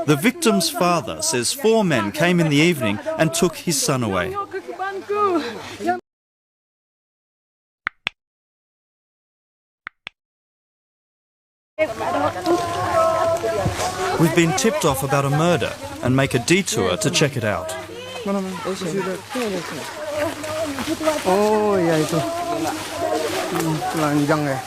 The victim's father says 4 men came in the evening and took his son away. We've been tipped off about a murder and make a detour to check it out. Oh ya itu telanjang ya.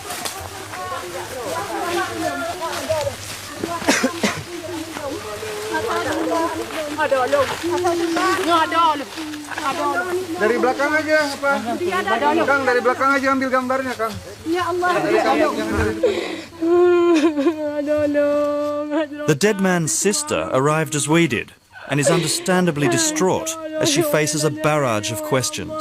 Dari belakang aja apa? Kang, dari belakang aja ambil gambarnya, Kang. Ya Allah. The dead man's sister arrived as we did and is understandably distraught as she faces a barrage of questions.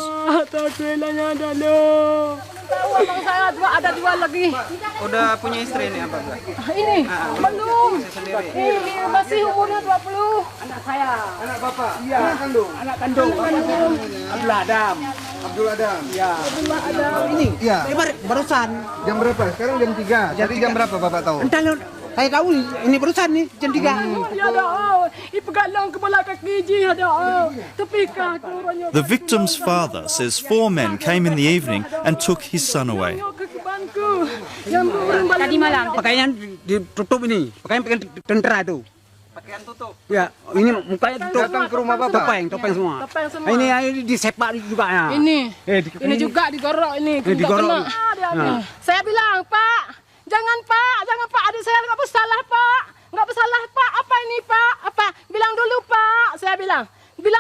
Ada dua lagi. Udah punya istri ini apa enggak? Ini belum. Ini masih umurnya 20. Anak saya. Anak Bapak? Iya. Anak kandung? Anak kandung. Abdul Adam. Abdul Adam? Ya. Abdul Adam. Ini? Iya. Barusan. Jam berapa? Sekarang jam 3. Jadi jam berapa Bapak tahu? Entah, saya tahu ini barusan nih jam 3. Ya ada. Ipegat lang kepala kaki ada. Tapi The victim's father says 4 men came in the evening and took his son away. Tadi malam. Pakaian ditutup ini. Pakaian tentara itu. Pakaian tutup? Ya, ini mukanya tutup. Datang ke rumah Bapak? Topeng semua. Ini disepak juga ya. Ini juga digorok ini. Digorok. Saya bilang, Pak, jangan Pak, adik saya nggak bersalah Pak, apa ini Pak, apa? Bilang dulu Pak, saya bilang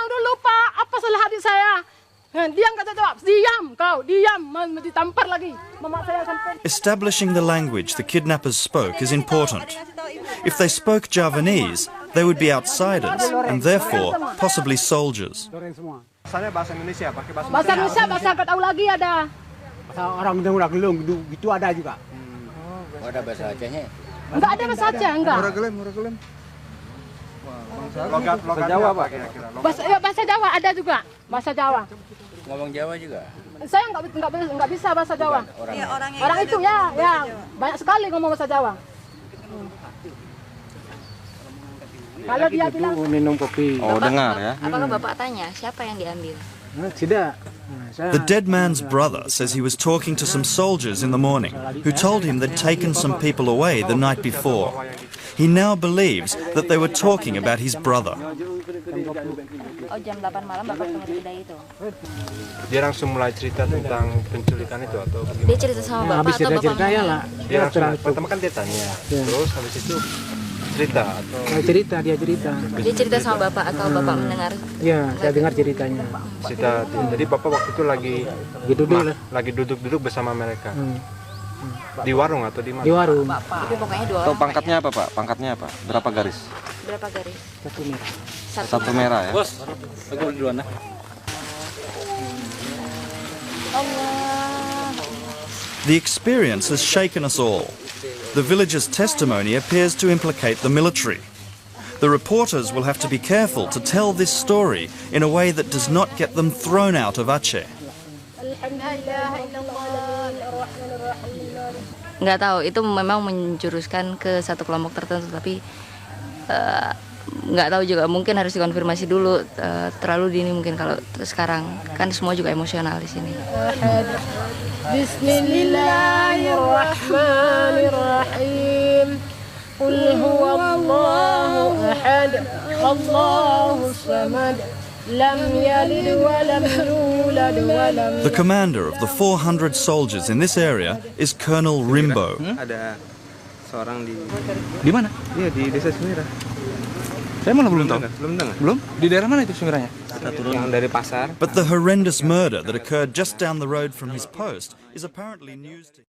dulu Pak, apa salah adik saya? Dia nggak jawab, diam, ditampar lagi. Mama saya sampai. Establishing the language the kidnappers spoke is important. If they spoke Javanese, they would be outsiders and therefore possibly soldiers. Saya bahasa Indonesia, pakai bahasa Indonesia, bahasa nggak tahu lagi ada. Bahasa orang udah gelung gitu ada juga. Oh, ada bahasa Acehnya? Enggak ada bahasa Aceh, enggak. Muragelem. Logat Jawa Pak kira-kira. Bahasa Jawa ada juga, bahasa Jawa. Ngomong Jawa juga? Saya nggak bisa bahasa Jawa. Orang itu ya, banyak sekali ngomong bahasa Jawa. Kalau dia bilang minum kopi. Oh, dengar ya. Apakah Bapak tanya siapa yang diambil? Tidak. The dead man's brother says he was talking to some soldiers in the morning who told him they'd taken some people away the night before. He now believes that they were talking about his brother. Oh, jam 8 malam Bapak ketemu kuda itu? Dia langsung mulai cerita tentang penculikan itu atau bagaimana? Dia cerita sama Bapak habis atau Bapak cerita ya lah. Dia langsung, pertama kan dia tanya, terus habis itu cerita atau? Dia cerita. Dia cerita sama Bapak atau Bapak mendengar? Iya, saya dengar ceritanya. Jadi Bapak waktu itu lagi duduk bersama mereka. Di warung atau di mana? Di warung. Tapi pokoknya 2 orang. Atau pangkatnya apa Pak? Pangkatnya apa? Berapa garis? Berapa garis? Satu merah ya? Bos, aku duluan lah. Allah. The experience has shaken us all. The villagers' testimony appears to implicate the military. The reporters will have to be careful to tell this story in a way that does not get them thrown out of Aceh. Nggak tahu, itu memang menjuruskan ke satu kelompok tertentu, tapi nggak tahu juga, mungkin harus dikonfirmasi dulu. Terlalu dini mungkin kalau sekarang, kan semua juga emosional di sini. Bismillahirrahmanirrahim. Qul huwallahu ahad, Allahu samad. The commander of the 400 soldiers in this area is Colonel Rimbo. Ada seorang Di mana? Iya, di Desa Sumirah. Saya malah belum tahu. Belum dengar. Belum? Di daerah mana itu Sumirahnya? Yang dari pasar. But the horrendous murder that occurred just down the road from his post is apparently news to